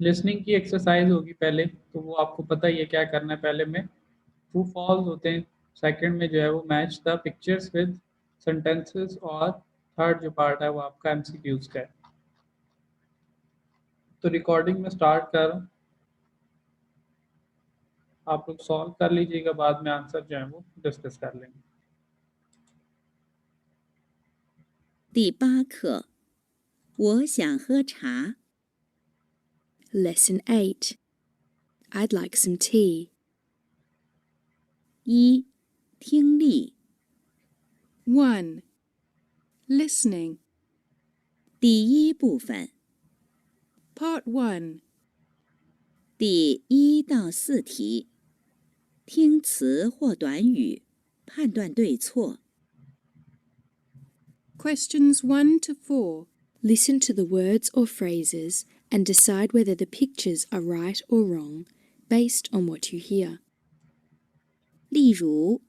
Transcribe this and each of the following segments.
Listening की exercise होगी पहले, तो वो आपको पता ही है क्या करना है। पहले में ट्रू फॉल्स होते हैं, सेकंड में जो है वो match the pictures with sentences, और थर्ड जो पार्ट है वो आपका एमसीक्यूज का है। तो रिकॉर्डिंग में स्टार्ट कर रहा हूँ, आप लोग सॉल्व कर लीजिएगा, बाद में आंसर जो है वो डिस्कस कर लेंगे। 第8课，我想喝茶。 Lesson 8. I'd like some tea. 1. 听力 1. Listening. 第1部分 Part 1. 第1到4题，听词或短语，判断对错。 Questions 1 to 4. Listen to the words or phrases and decide whether the pictures are right or wrong based on what you hear. 例如，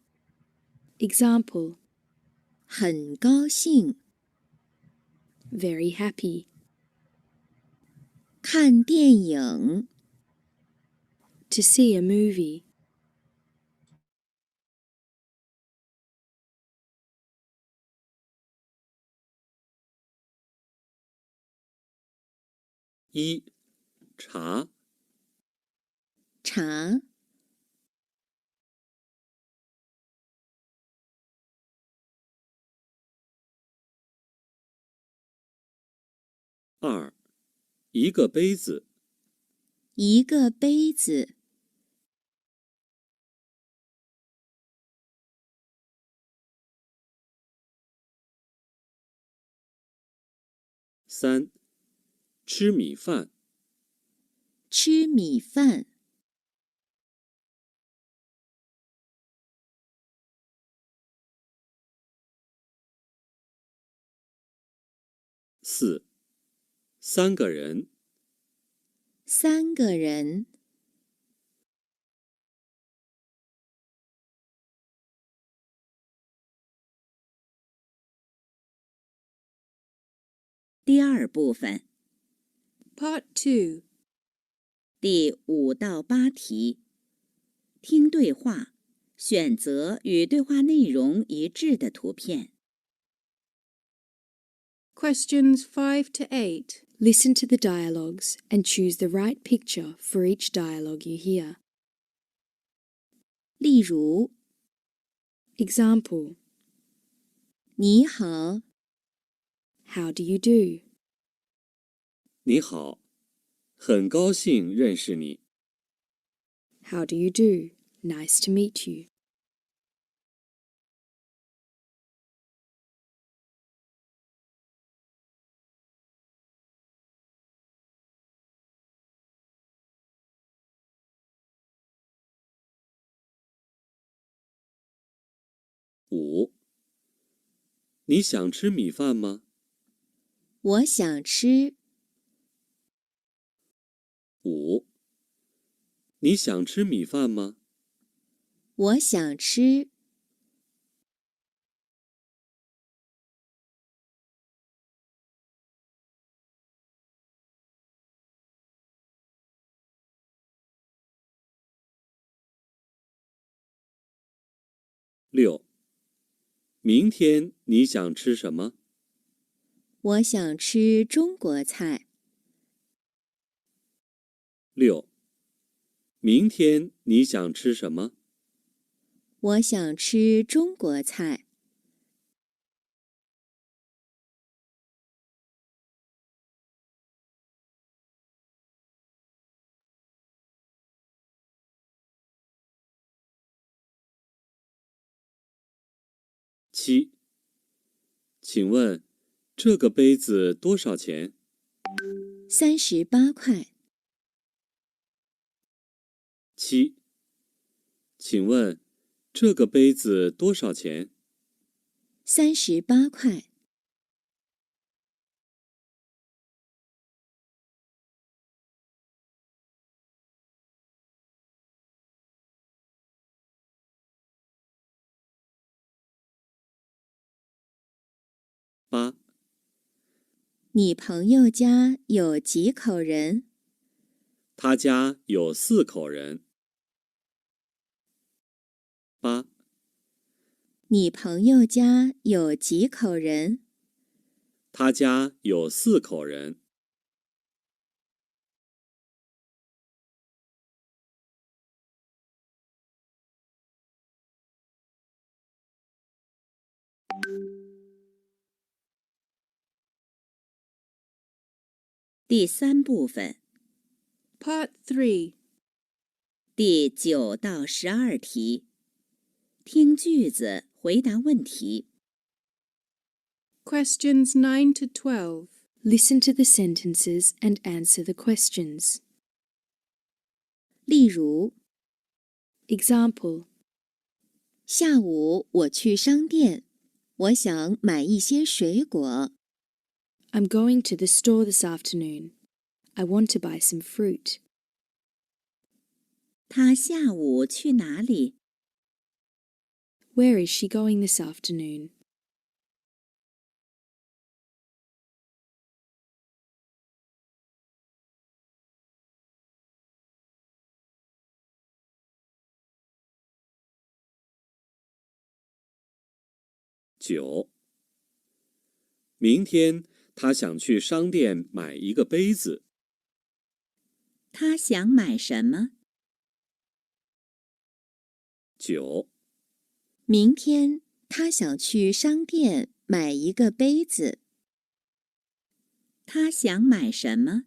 Example: 很高兴 very happy, 看电影 to see a movie, 一、茶、茶、 二、一个杯子、一个杯子、 三、吃米饭、吃米饭、 四、三个人、三个人、 第2部分 Part 2. 第5到8题，听对话，选择与对话内容一致的图片。 Questions 5 to 8. Listen to the dialogues and choose the right picture for each dialogue you hear. 例如， Example: 你好， How do you do? 你好，很高兴认识你。 How do you do? Nice to meet you. 五、你想吃米饭吗？我想吃。五、你想吃米饭吗？我想吃。六、明天你想吃什么？我想吃中国菜。六、明天你想吃什么？我想吃中国菜。七、请问这个杯子多少钱38块。七、请问这个杯子多少钱38块。八、你朋友家有几口人？他家有4口人。8、你朋友家有几口人？他家有4口人。第3部分 Part 3. 第9到12题，听句子回答问题。 Questions 9 to 12. Listen to the sentences and answer the questions. 例如， Example. 下午我去商店，我想买一些水果。 I'm going to the store this afternoon. I want to buy some fruit. 她下午去哪里？ Where is she going this afternoon? 9、明天他想去商店买一个杯子。她想买什么？ 9、明天她想去商店买一个杯子。她想买什么？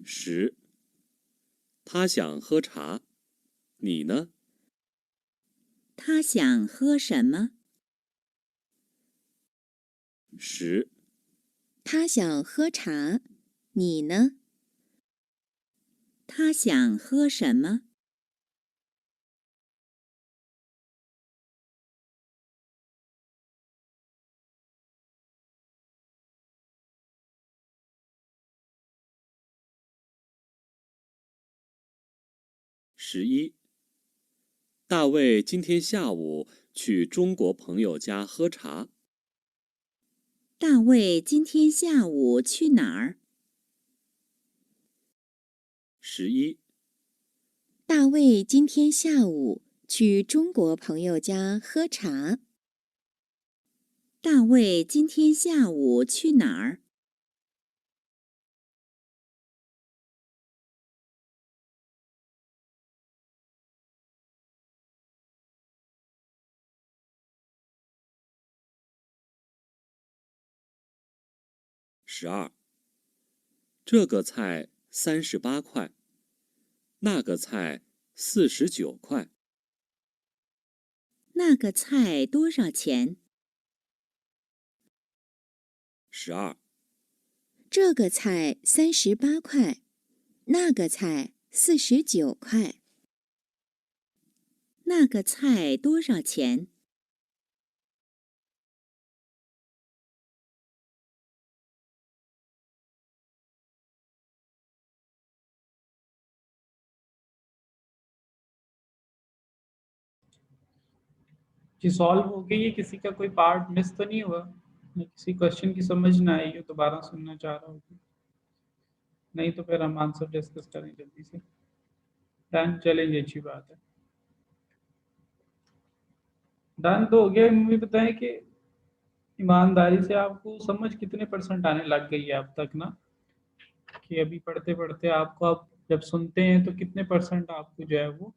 10、他想喝茶，你呢？她想喝什么？ 10、她想喝茶，你呢？她想喝什么？11、大卫今天下午去中国朋友家喝茶。大卫今天下午去哪儿？ 11、大卫今天下午去中国朋友家喝茶。大卫今天下午去哪儿？12、这个菜38块，那个菜49块。那个菜多少钱？ 12、这个菜38块，那个菜49块。那个菜多少钱？कि solve हो गई है, किसी का कोई part miss तो नहीं हुआ, किसी क्वेश्चन की समझ ना आई हो, दोबारा सुनना चाह रहा हूँ, नहीं तो फिर हम आंसर डिस्कस करें जल्दी से। डन, चलेंगे, अच्छी बात है। डन तो हो गया। मुझे बताएं कि ईमानदारी से आपको समझ कितने % आने लग गई है अब तक ना, कि अभी पढ़ते पढ़ते आपको, आप जब सुनते हैं तो कितने % आपको जो है वो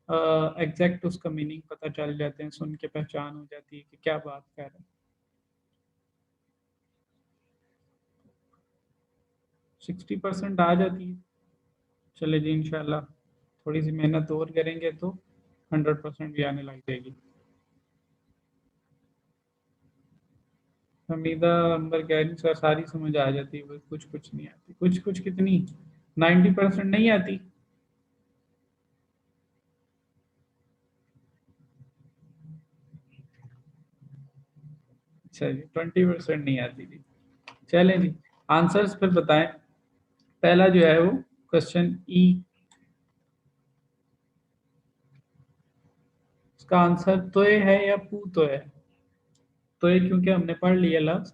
एग्जैक्ट उसका मीनिंग पता चल जाते हैं, सुन के पहचान हो जाती है कि क्या बात कर रहे हैं। 60% आ जाती है। चले जी, इंशाल्लाह थोड़ी सी मेहनत और करेंगे तो 100% भी आने लग जाएगी। हमीदा अंबर कह रही सर सारी समझ आ जाती है, बस कुछ कुछ नहीं आती। कुछ कुछ कितनी? 90% नहीं आती। अच्छा जी, 20% नहीं आती जी। चलें जी, आंसर्स फिर बताएं। पहला जो है वो क्वेश्चन ई उसका आंसर तोय है या पू तोय है? तोय क्योंकि हमने पढ़ लिया लफ्ज,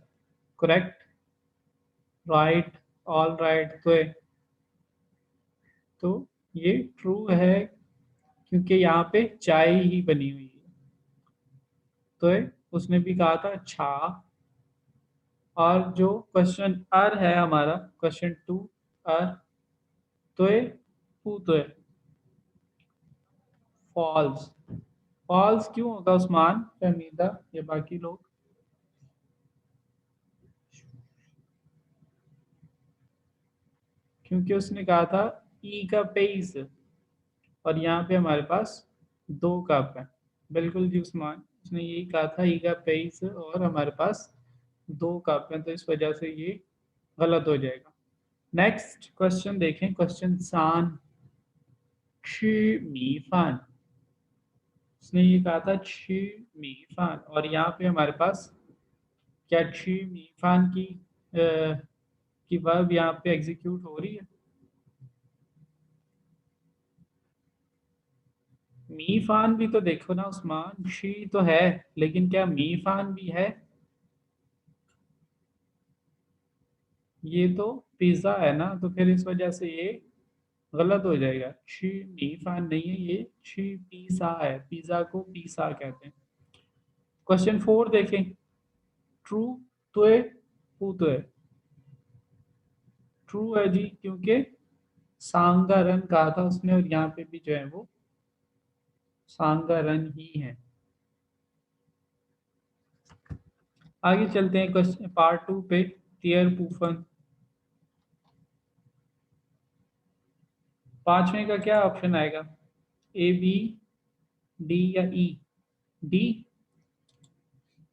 करेक्ट, राइट, ऑल राइट, तोय। तो ये ट्रू है क्योंकि यहाँ पे चाय ही बनी हुई है। तोय उसने भी कहा था छा। और जो क्वेश्चन अर है हमारा, क्वेश्चन 2 अर, तोय पू तोय, फॉल्स। फॉल्स क्यों होगा उस्मान, फहमीदा या बाकी लोग? क्योंकि उसने कहा था ई का पेज, और यहाँ पे हमारे पास 2 कप है। बिल्कुल जी उस्मान, उसने यही कहा था ई का पेज, और हमारे पास 2 कप हैं, तो इस वजह से ये गलत हो जाएगा। नेक्स्ट क्वेश्चन देखें, क्वेश्चन सान, ची मी फान। उसने ये कहा था ची मी फान, और यहाँ पे हमारे पास क्या ची मी फान की वर्ब यहाँ पे एग्जीक्यूट हो रही है? मी फान भी तो देखो ना उस्मान, शी तो है लेकिन क्या मी फान भी है? ये तो पिज्जा है ना, तो फिर इस वजह से ये गलत हो जाएगा। शी मी फान नहीं है, ये शी पिज़्ज़ा है, पिज़्ज़ा को पिज़्ज़ा कहते हैं। क्वेश्चन 4 देखें, ट्रू तोय पू तोय। ट्रू है जी, क्योंकि सांगा रन कहा था उसने, और यहाँ पे भी जो है वो सांगा रन ही है। आगे चलते हैं क्वेश्चन पार्ट 2 पे, टियर पूफन। 5वें का क्या ऑप्शन आएगा, ए बी डी या ई? डी,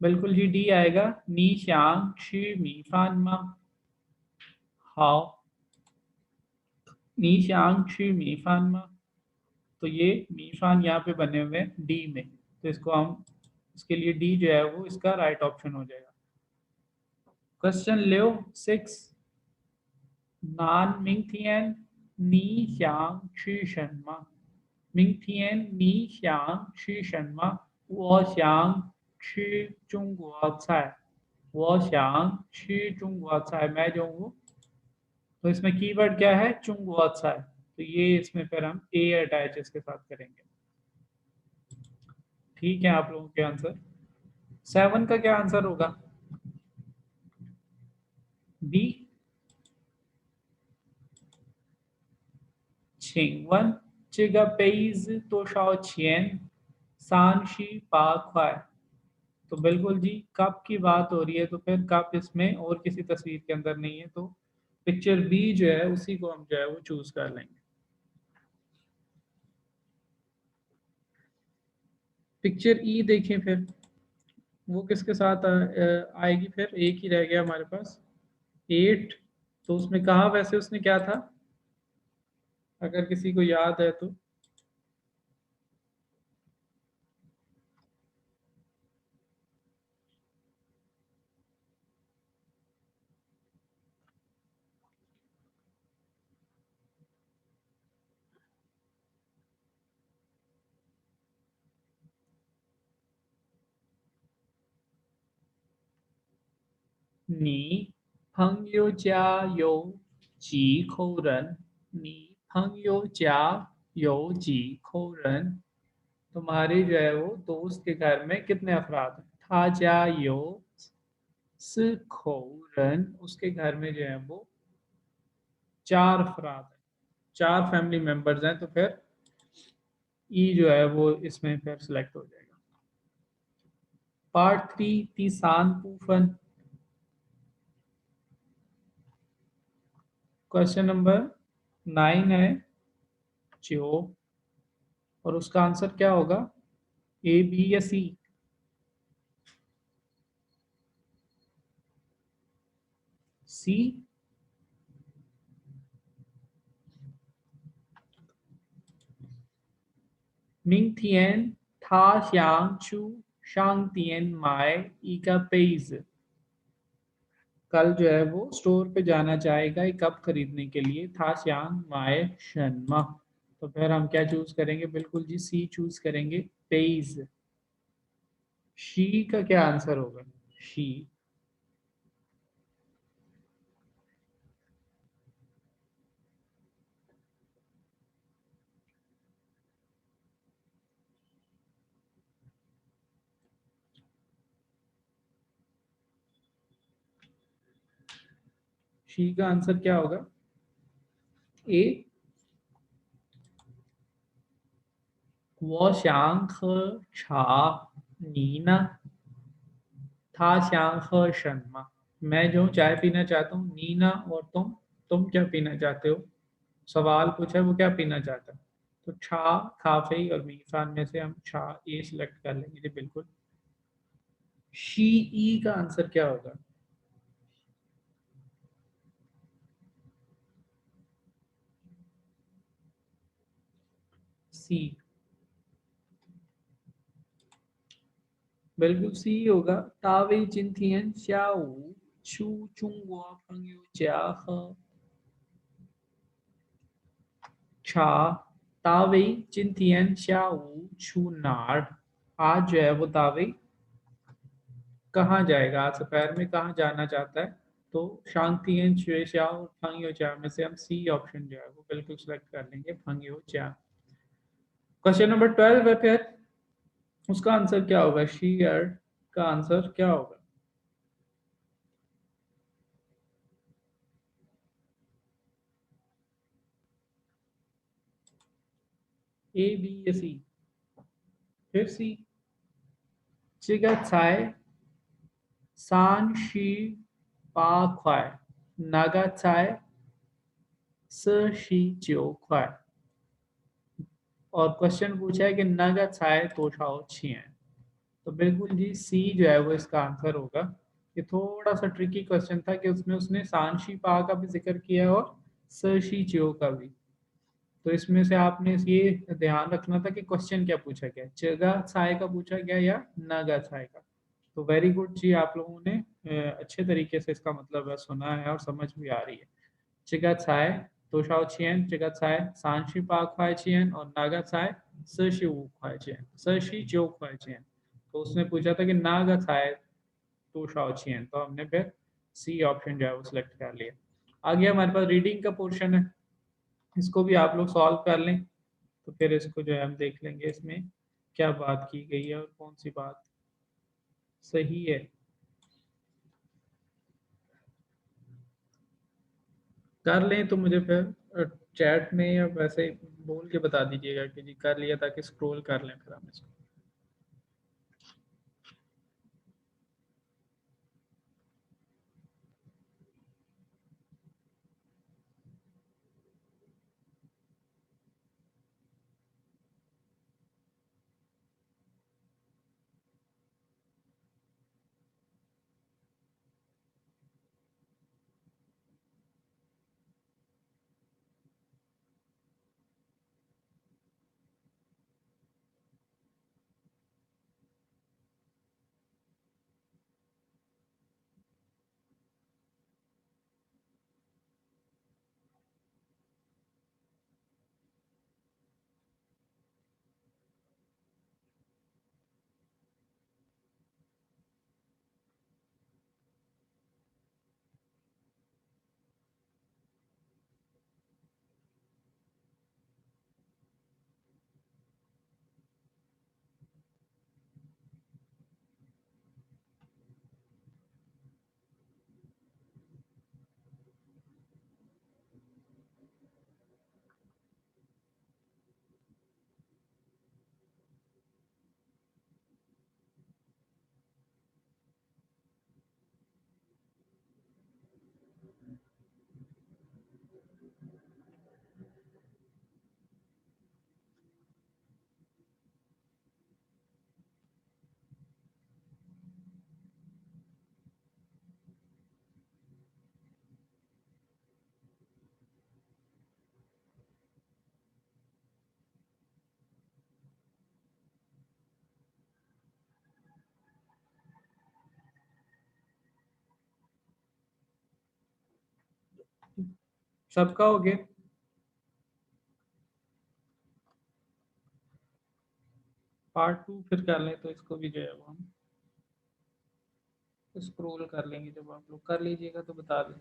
बिल्कुल जी डी आएगा। नी श्यांग शी मी फान मा हाउ, नी श्यांग शी मी फान मा, तो ये मी फान यहाँ पे बने हुए हैं डी में, तो इसको हम, इसके लिए डी जो है वो इसका राइट ऑप्शन हो जाएगा। क्वेश्चन लियो 6, नान मिंग थियन नी श्यांग शी शर्मा। मिंग थियन नी श्यांग शी शर्मा, वो श्यांग शी चुंग菜，我想吃中国菜, मैं जो हूँ, तो इसमें कीवर्ड क्या है, चुंगुआ चाय, तो ये इसमें फिर हम ए अटैच इसके साथ करेंगे। ठीक है, आप लोगों के आंसर। 7 का क्या आंसर होगा, बी, छिंगवन चिगा पेज तो शाओ छियन सांशी पा ख्वाय। तो बिल्कुल जी, कप की बात हो रही है, तो फिर कप इसमें और किसी तस्वीर के अंदर नहीं है, तो पिक्चर बी जो है उसी को हम जो है वो चूज कर लेंगे। पिक्चर ई देखें फिर, वो किसके साथ आएगी, फिर एक ही रह गया हमारे पास 8, तो उसमें कहा वैसे उसने क्या था, अगर किसी को याद है तो?你朋友家有几口人？你朋友家有几口人？तुम्हारे जो है वो दोस्त के घर में कितने अफराद हैं? था जा यो रन, उसके घर में जो है वो 4 अफराद हैं, 4 फैमिली मेंबर्स हैं, तो फिर ई जो है वो इसमें फिर सिलेक्ट हो जाएगा। पार्ट 3 तीसान पूफन, क्वेश्चन नंबर 9 है जो, और उसका आंसर क्या होगा, ए बी या सी? सी, मिंग थियन था श्यांग चू शांग तियन माए ई का पेज। कल जो है वो स्टोर पे जाना चाहेगा एक कप खरीदने के लिए, था श्यांग माए शर्मा। तो फिर हम क्या चूज करेंगे? बिल्कुल जी सी चूज करेंगे, पेज। शी का क्या आंसर होगा? शी। शी का आंसर क्या होगा? ए। 我想喝茶，你呢？他想喝什么? मैं जो चाय पीना चाहता हूँ, नीना और तुम क्या पीना चाहते हो? सवाल पूछा है, वो क्या पीना चाहता है? तो छा, काफे और मीफान में से हम छा ए सिलेक्ट कर लेंगे जी, बिल्कुल। शी ई का आंसर क्या होगा? सी। बिल्कुल सी होगा। 大卫今天下午去中国朋友家喝茶。大卫今天下午去哪儿? आज जो है वो दावे कहाँ जाएगा? आज दोपहर में कहाँ जाना चाहता है? तो शांतियन शुएशा और फंगियो चा में से हम सी ऑप्शन जो है वो बिल्कुल सेलेक्ट कर लेंगे, फंगियो चा। क्वेश्चन नंबर 12 है फिर, उसका आंसर क्या होगा? शीयर का आंसर क्या होगा? ए, बी या सी? फिर सी। 这个才38块，那个才49块。और क्वेश्चन पूछा है कि नगा चाय तोशाओ छिए। तो बिल्कुल जी सी जो है वो इसका आंसर होगा। ये थोड़ा सा ट्रिकी क्वेश्चन था कि उसमें उसने सांशी पा का भी जिक्र किया है और सरशी चियो का भी। तो इसमें से आपने ये ध्यान रखना था कि क्वेश्चन क्या पूछा गया, जगह चाय का पूछा गया या नागा चाय का। तो वेरी गुड जी, आप लोगों ने अच्छे तरीके से इसका मतलब सुना है और समझ भी आ रही है। जगह चाय तोशाओ छियन, जगह चाय सांशी पा खुआई छियन और नागा चाय सरशी वू खुआई छियन, सरशी जो खुआई छियन। तो उसने पूछा था कि नागा चाय तोशाओ छियन, तो हमने फिर सी ऑप्शन जो है वो सिलेक्ट कर लिया। आगे हमारे पास रीडिंग का पोर्शन है, इसको भी आप लोग सॉल्व कर लें। तो फिर इसको जो है हम देख लेंगे इसमें क्या बात की गई है और कौन सी बात सही है। कर लें तो मुझे फिर चैट में या वैसे बोल के बता दीजिएगा कि जी कर लिया, ताकि स्क्रॉल कर लें फिर हम इसको। सबका हो गया? पार्ट 2 फिर कर लें तो इसको भी जो है वो हम स्क्रॉल कर लेंगे, जब आप लोग कर लीजिएगा तो बता दें।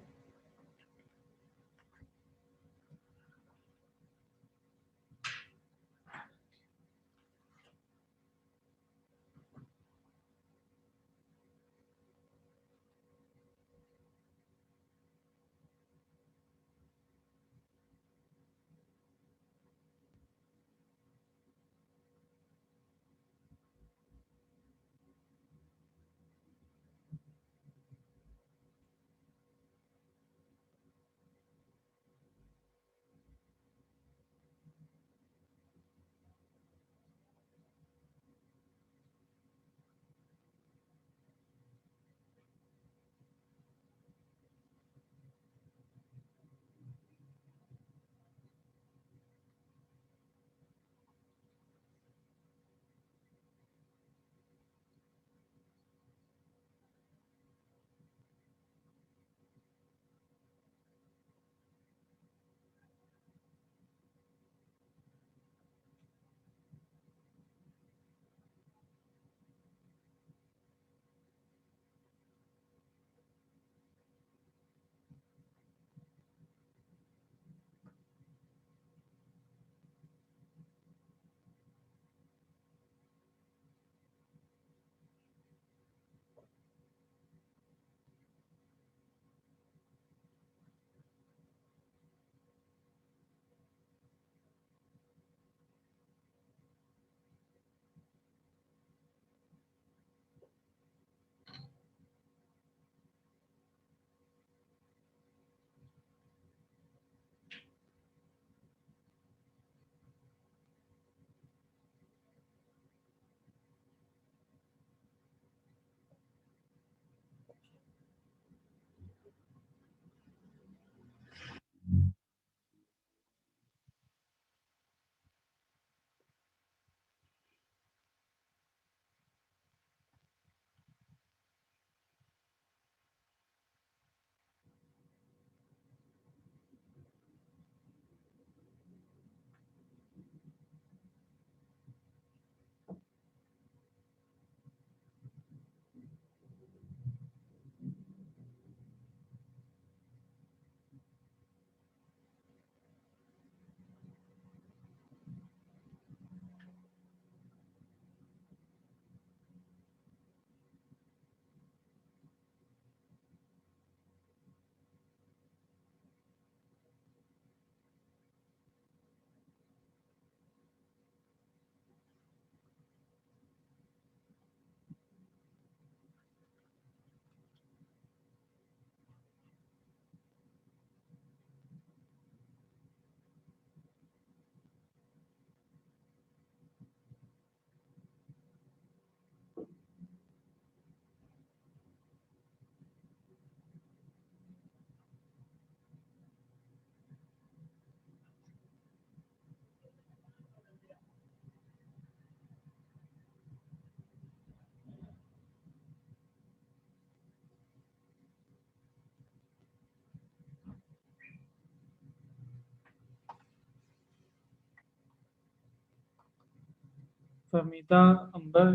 फहमीदा, अंबर,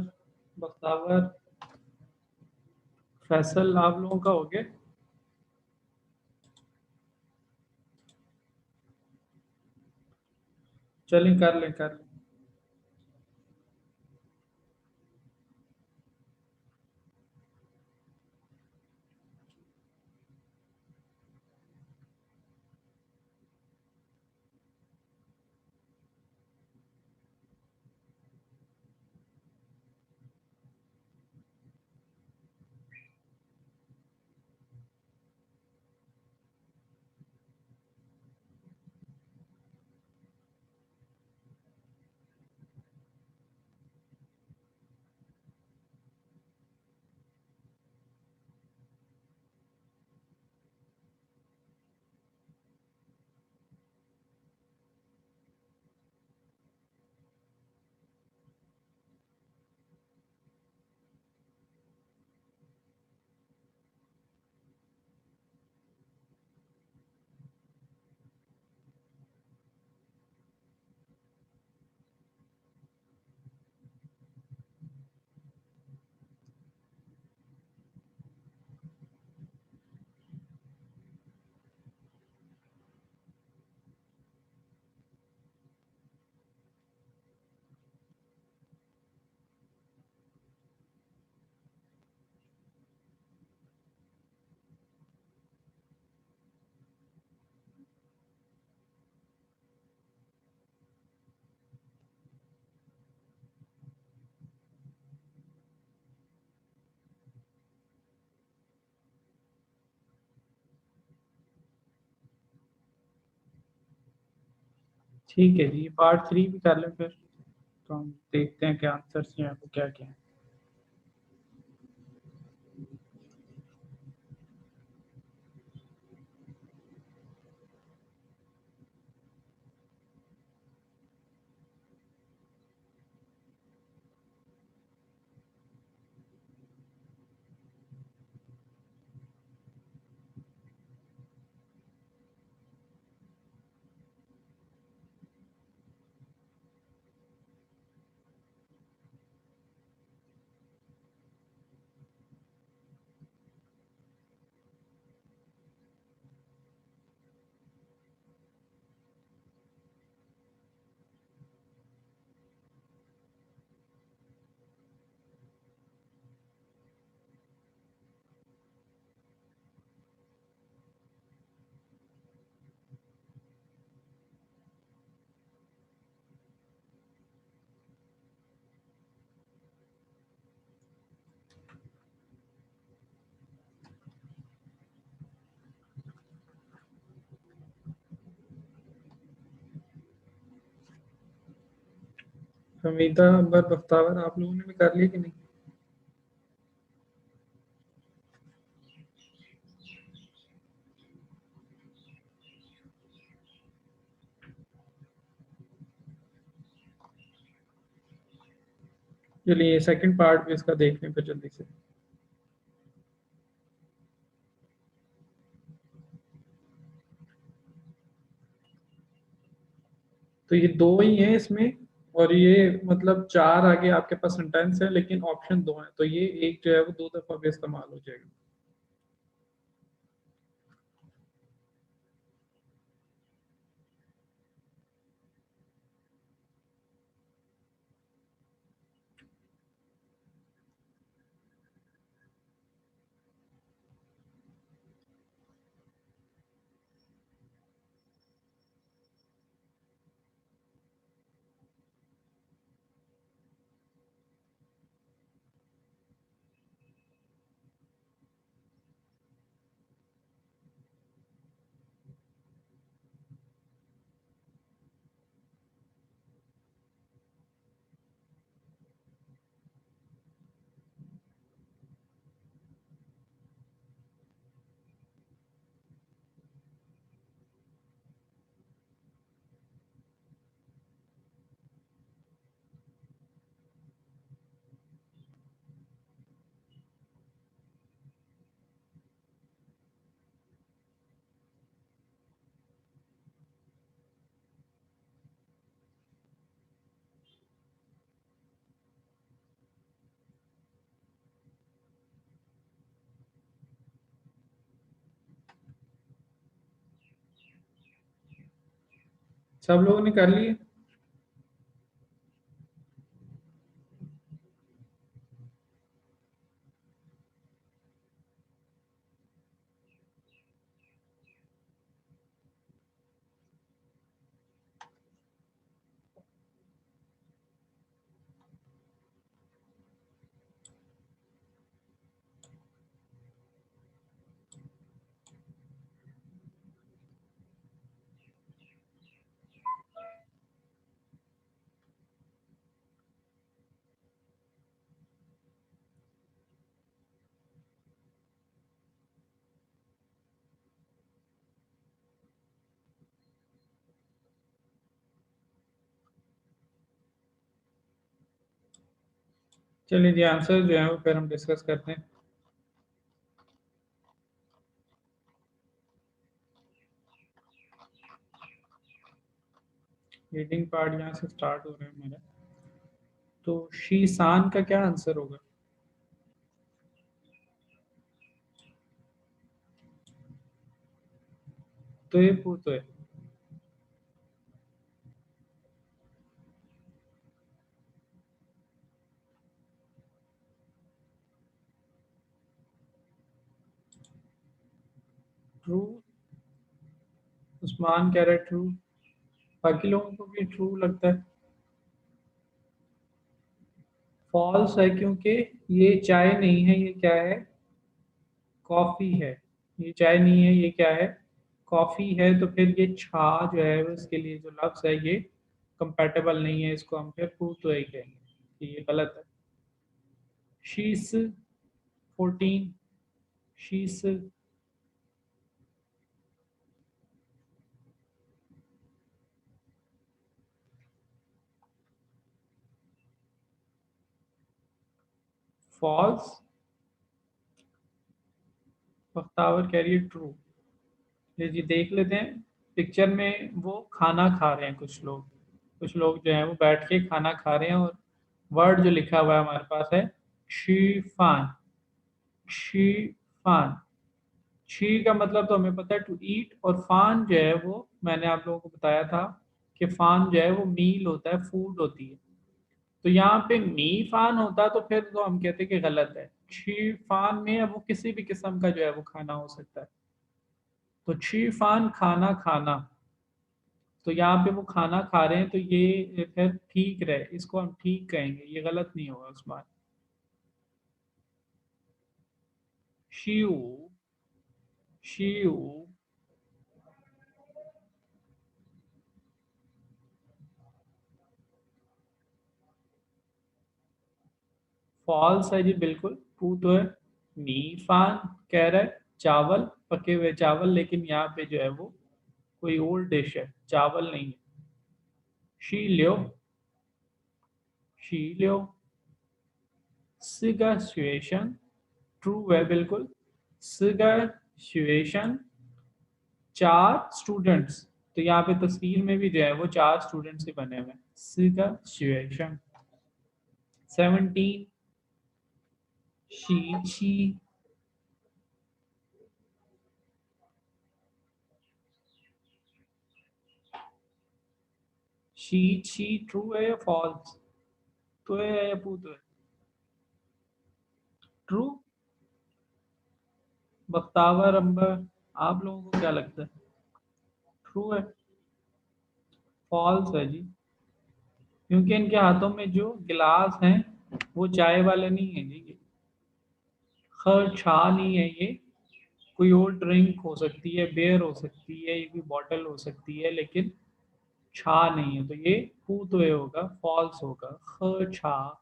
बख्तावर, फैसल, आप लोगों का हो गया? चलें कर लें कर लें। ठीक है जी, पार्ट 3 भी कर लें फिर, तो हम देखते हैं कि आंसर्स जो हैं वो क्या क्या हैं। हमीदा, अंबर, बख्तावर, आप लोगों ने भी कर लिया कि नहीं? चलिए सेकंड पार्ट भी इसका देख लें फिर जल्दी से। तो ये दो ही हैं इसमें, और ये मतलब चार आगे आपके पास सेंटेंस है लेकिन ऑप्शन दो हैं, तो ये एक जो है वो दो दफा भी इस्तेमाल हो जाएगा। सब लोगों ने कर लिए? चलिए जी, आंसर जो है वो फिर हम डिस्कस करते हैं। रीडिंग पार्ट यहाँ से स्टार्ट हो रहा है मेरा। तो शीशान का क्या आंसर होगा? तो ये पूछ है। ट्रू, उस्मान कह रहा है ट्रू, बाकी लोगों को भी ट्रू लगता है। फॉल्स है क्योंकि ये चाय नहीं है, ये क्या है? कॉफी है। ये चाय नहीं है, ये क्या है? कॉफ़ी है तो फिर ये छा जो है उसके लिए जो लफ्ज़ है ये कंपैटिबल नहीं है, इसको हम फिर पूतोय कहेंगे कि ये गलत है। शीस 14 शीस फॉल्स बख्तावर कह रही है ट्रू। जी देख लेते हैं पिक्चर में वो खाना खा रहे हैं कुछ लोग जो हैं वो बैठ के खाना खा रहे हैं और वर्ड जो लिखा हुआ है हमारे पास है शीफान शीफान। शी का मतलब तो हमें पता है टू ईट और फान जो है वो मैंने आप लोगों को बताया था कि फान जो है वो मील होता है फूड होती है। तो यहाँ पे मी फान होता तो फिर तो हम कहते कि गलत है। शी फान में अब वो किसी भी किस्म का जो है वो खाना हो सकता है। तो शी फान खाना खाना, तो यहाँ पे वो खाना खा रहे हैं तो ये फिर ठीक रहे, इसको हम ठीक कहेंगे, ये गलत नहीं होगा उस बार। शिव शिव फॉल्स है जी बिल्कुल। टू तो है। मी फान कह रहा है चावल, पके हुए चावल, लेकिन यहाँ पे जो है वो कोई ओल्ड डिश है, चावल नहीं है। शी लियो सिगा सिचुएशन ट्रू है बिल्कुल। सिगा सिचुएशन चार स्टूडेंट्स, तो यहाँ पे तस्वीर में भी जो है वो चार स्टूडेंट्स ही बने हुए हैं। सिगा सिचुएशन 17 शी शी ट्रू है या फॉल्स, तो है या पूत है? ट्रू। बख्तावर अंबर, आप लोगों को क्या लगता है? ट्रू है? फॉल्स है जी, क्योंकि इनके हाथों में जो गिलास हैं वो चाय वाले नहीं है जी। ये खर छा नहीं है ये, कोई और ड्रिंक हो सकती है, बेयर हो सकती है, ये कोई बॉटल हो सकती है, लेकिन छा नहीं है। तो ये पूत होगा, फॉल्स होगा। ख छा।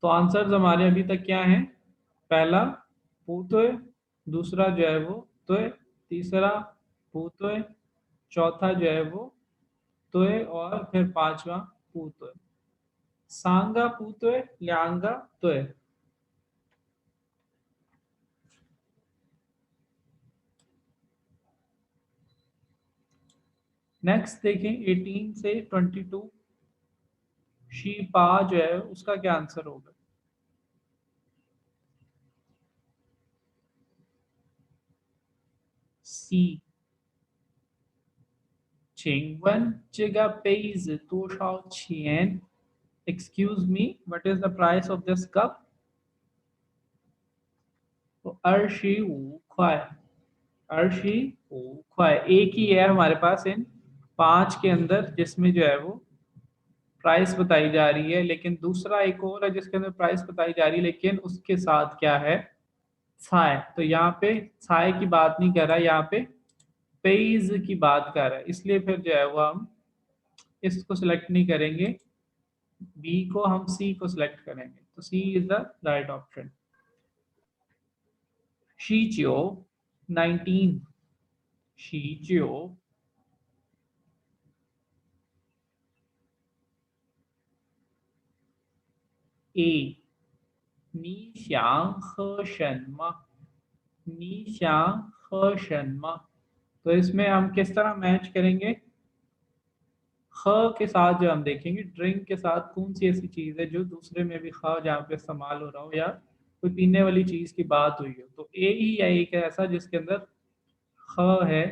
तो आंसर्स हमारे अभी तक क्या हैं? पहला पूतोय, दूसरा जो है वो तोय, तीसरा पूतोय, चौथा जो है वो तोय, और फिर पांचवा पूतोय। सांगा पूतोय, ल्यांगा तोय। नेक्स्ट देखें 18 से 22। शी पा जो है उसका क्या आंसर होगा? सी। 请问这个杯子多少钱？Excuse me, what is the price of this cup? 25块। 25块एक ही है हमारे पास इन पांच के अंदर जिसमें जो है वो प्राइस बताई जा रही है, लेकिन दूसरा एक और है जिसके अंदर प्राइस बताई जा रही है, लेकिन उसके साथ क्या है? छाय। तो यहाँ पे छाय की बात नहीं कर रहा है, यहाँ पे पेज की बात कर रहा है, इसलिए फिर जो है वो हम इसको सिलेक्ट नहीं करेंगे, बी को हम सी को सिलेक्ट करेंगे। तो सी इज द राइट ऑप्शन। शीजियो 19। शीजियो ए 你想喝什么？你想喝什么？तो इसमें हम किस तरह मैच करेंगे? ख के साथ जो हम देखेंगे ड्रिंक के साथ कौन सी ऐसी चीज है जो दूसरे में भी ख जहाँ पे इस्तेमाल हो रहा हो या कोई पीने वाली चीज की बात हुई हो, तो ए ही है एक ऐसा जिसके अंदर ख है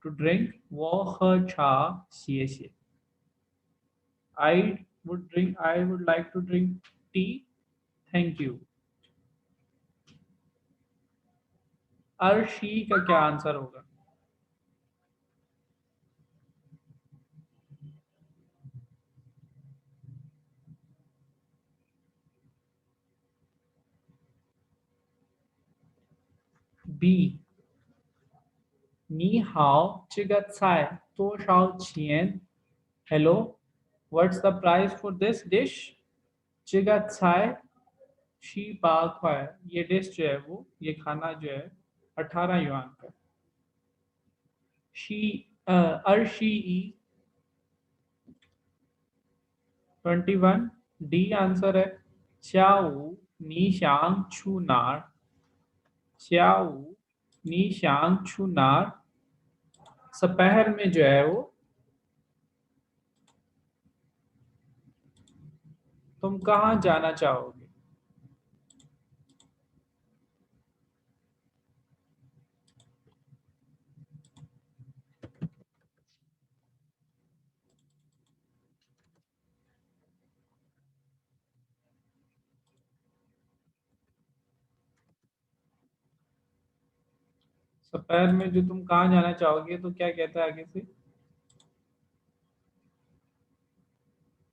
टू ड्रिंक। वो ख छा शेषे। I would like to drink tea, thank you. Arshi का क्या आंसर होगा? B. 你好，这个菜多少钱 Hello, what's the price for this dish? 这个菜18块, ये डिश जो है वो ये खाना जो है 18 युआन का. अर्शी 21 डी आंसर है. 下午你想去哪儿? 下午你想去哪儿? दोपहर में जो है वो तुम कहाँ जाना चाहोगे? दोपहर में जो तुम कहाँ जाना चाहोगे तो क्या कहता है आगे से?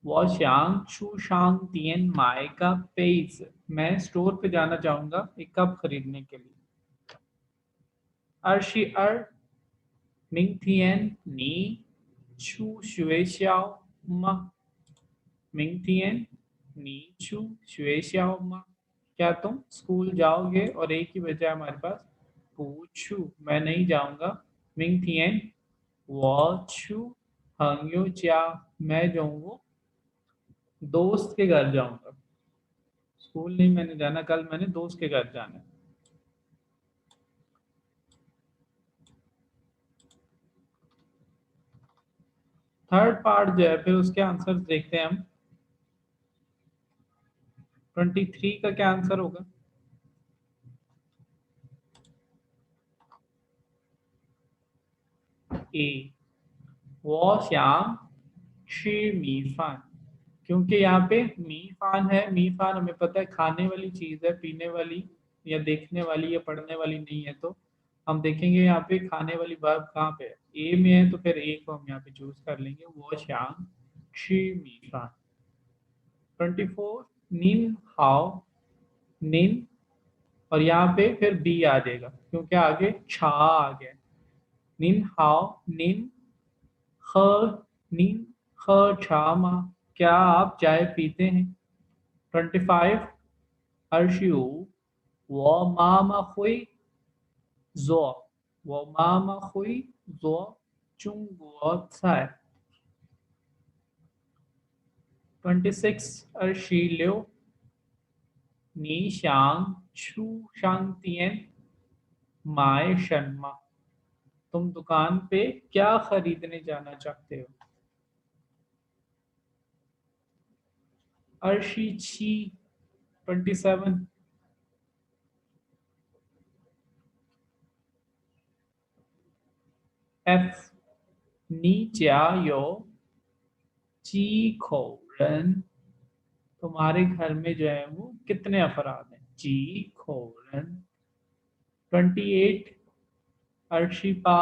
我想去商店买个杯子 मैं स्टोर पे जाना चाहूंगा एक कप खरीदने के लिए. 22明天你去学校吗? 明天你去学校吗? क्या तुम स्कूल जाओगे? और एक ही बचा है हमारे पास 不去 मैं नहीं जाऊंगा. 明天我去朋友家 मैं जाऊंगा दोस्त के घर जाऊंगा. स्कूल नहीं मैंने जाना, कल मैंने दोस्त के घर जाना है. थर्ड पार्ट जो है फिर उसके आंसर देखते हैं हम. 23 का क्या आंसर होगा? ए. 我想吃米饭 क्योंकि यहाँ पे मीफान है. मीफान हमें पता है खाने वाली चीज है, पीने वाली या देखने वाली या पढ़ने वाली नहीं है. तो हम देखेंगे यहाँ पे खाने वाली वर्ब कहाँ पे है. ए में है तो फिर ए को हम यहाँ पे चूज कर लेंगे. वो शाम शी मीफान. 24 निन हाओ निन और यहाँ पे फिर बी आ जाएगा क्योंकि आगे छा आ गया. निन हाओ निन ख छा मा क्या आप चाय पीते हैं? 25 अर्शियू वो मामा हुई जो वो मामा हुई जो चुंगुओ चाय. 26 अर्शिलियो नी शांग छू शांतियन माए शर्मा तुम दुकान पे क्या खरीदने जाना चाहते हो? अर्शी छी 27 एफ नी च्या यो ची खो रन तुम्हारे घर में जो है वो कितने अफराद हैं? जी खो रन. 28 अर्शिपा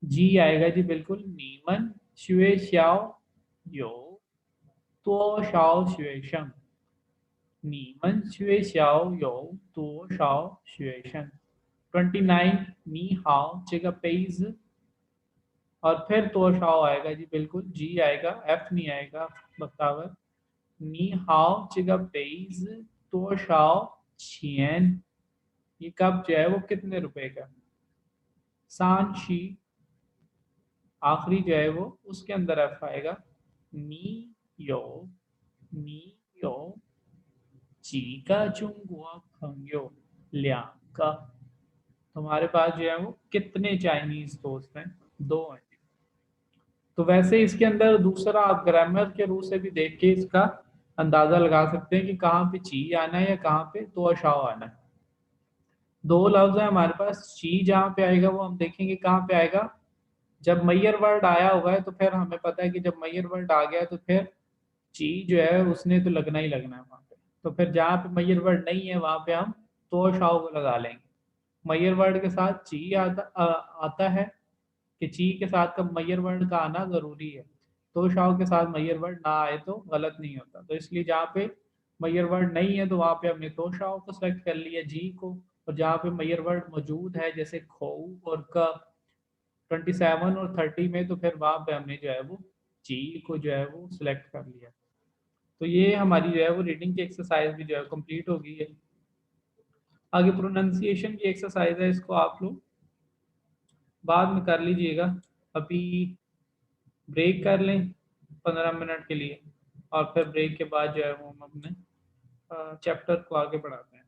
जी आएगा जी बिल्कुल. नीमन शुए श्याओ यो तो शाओ शुए शंग. नीमन शुए श्याओ यो तो शाओ शुए शंग. 29 नी हाओ चेगा पेज और फिर तो शाओ आएगा जी बिल्कुल. जी आएगा एफ नहीं आएगा बख्तावर. नी हाओ चेगा पेज तो शाओ छियन ये कप जो है वो कितने रुपए का? सान शी आखिरी जो है वो उसके अंदर एफ आएगा. नी यो जी का चुंगुआ खंग्यो ल्यां का तुम्हारे पास जो है वो कितने चाइनीज दोस्त हैं? 2 हैं. तो वैसे इसके अंदर दूसरा आप ग्रामर के रूप से भी देख के इसका अंदाजा लगा सकते हैं कि कहाँ पे ची आना है या कहाँ पे तो शाओ आना है. 2 लफ्ज है हमारे पास. ची जहाँ पे आएगा वो हम देखेंगे कहाँ पे आएगा. जब मैयर वर्ड आया हुआ है तो फिर हमें पता है कि जब मैयर वर्ड आ गया तो फिर ची जो है उसने तो लगना ही लगना है वहाँ पे. तो फिर जहाँ पे मैयर वर्ड नहीं है वहाँ पे हम तो शाओ को लगा लेंगे. मैयर वर्ड के साथ ची आता है कि ची के साथ का मैयर वर्ड का आना जरूरी है. तो शाओ के साथ मैयर वर्ड ना आए तो गलत नहीं होता. तो इसलिए जहाँ पे मैयर वर्ड नहीं है तो वहाँ पे हमने तो शाओ को सेलेक्ट कर लिया जी को. और जहाँ पे मयर वर्ड मौजूद है जैसे खो और का 27 और 30 में, तो फिर वहाँ पे हमने जो है वो जी को जो है वो सिलेक्ट कर लिया। तो ये हमारी जो है वो रीडिंग की एक्सरसाइज भी जो है कंप्लीट हो गई है। आगे प्रोनाउंसिएशन की एक्सरसाइज है, इसको आप लोग बाद में कर लीजिएगा। अभी ब्रेक कर लें 15 मिनट के लिए, और फिर ब्रेक के बाद जो है वो हम अपने चैप्टर को आगे बढ़ाते हैं।